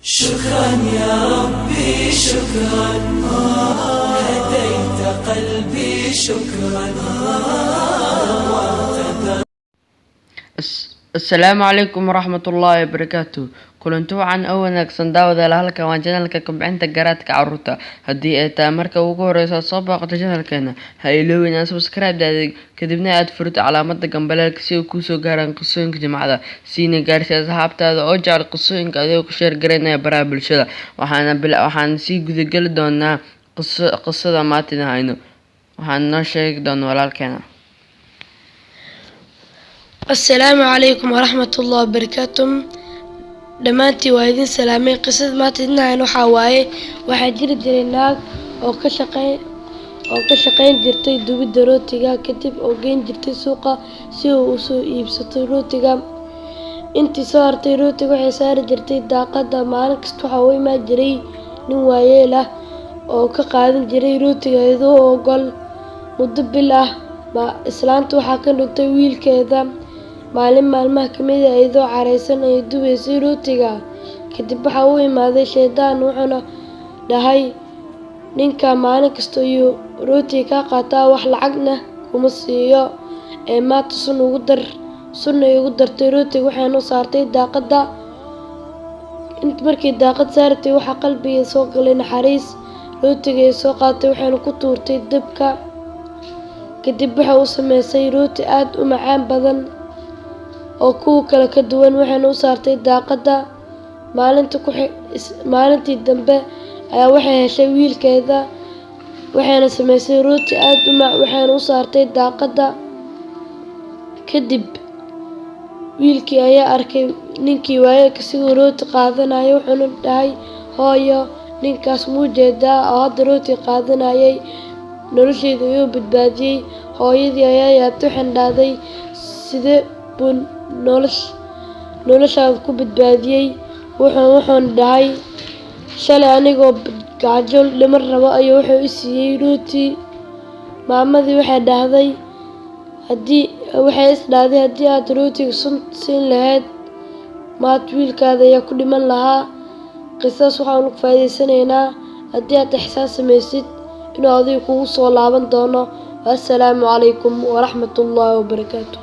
شكرا يا ربي شكرا، هديت قلبي شكرا. السلام عليكم ورحمة الله وبركاته. kulanti wacan oo wanaagsan daawadayaal, halkan waa channelka Kobcinta Garaadka Carruurta. Haddii ay tahay marka ugu horeysa soo booqato channelkeena, ha iloobin inaad subscribe kadibna aad furto calaamadda gambaleelka si uu kuu soo gaaraan qisooyinka jimcada. Siina gaarsii asxaabtaada oo jecel qisooyinka adigoo ku share gareynaya baraha bulshada. Waxaan sii gudageli doonaa qisada maanta hayno. Waxaan noo sheegi doonaa walaalkeena. السلام عليكم ورحمة الله وبركاته. dhamaantii waa idin salaamay. qisada maanta idin hayno waxaa waaye, waxaa jiri jiray naag oo ka shaqayn jirtay dubidda rootiga, kadib oo geyn jirtay suuqa si uu u soo iibsato rootiga. intii soo hartay rootiga waxay saari jirtay daaqadda. maalin kasta waxaa u imaan jiray nin waayeel ah oo ka qaadan jiray rootiga iyadoo ogol. muddo bil ah islaanta waxaa ka dhintay wiilkeeda. maalin maalmaha ka mid ah iyadoo careysan ay dubaysay rootiga, kadib waxaa u imaaday shaydaan, wuxuuna dhahay, ninka maalin kasta ayuu rootiga ka qaataa, wax lacagna kuma siiyo, ee maanta sun ay ugu dartay rootiga waxayna u saartay daaqadda. markii daaqad saartay waxaa qalbiga soo galay naxariis. rootiga ay soo qaadatay waxayna ku tuurtay dabka. kadib waxay u sameysay rooti aad u macaan badan oo kuwa kale ka duwan, waxayna u saartay daaqadda. maalintii dambe ayaa waxay heshay wiilkeeda, waxayna sameysay rooti aad u waxayna u saartay daaqadda. kadib wiilkii ayaa arkay ninkii waayeelka siguu rooti qaadanayo, wuxuuna dhahay, hooyo, ninkaas muu jeedaa oo hadda rooti qaadanayay, nolosheeda ayuu badbaadiyey. hooyadii ayaa yaabtay, waxayna dhahday, sidee buu noloshaada ku badbaadiyey? wuxuuna dhahay, shalay anigoo gaajo dhiman rabo ayuu wuxuu i siiyey rooti. maamadii waxay isdhahday, haddii aad rootiga sun siin lahayd maanta wiilkaada ayaa ku dhiman lahaa. qisadaas waxaanu ka faa'iideysanaynaa, haddii aad ixsaan samaysid inuu adiga kugu soo laaban doono. Assalaamu calaykum waraxmatullaahi wabarakaatu.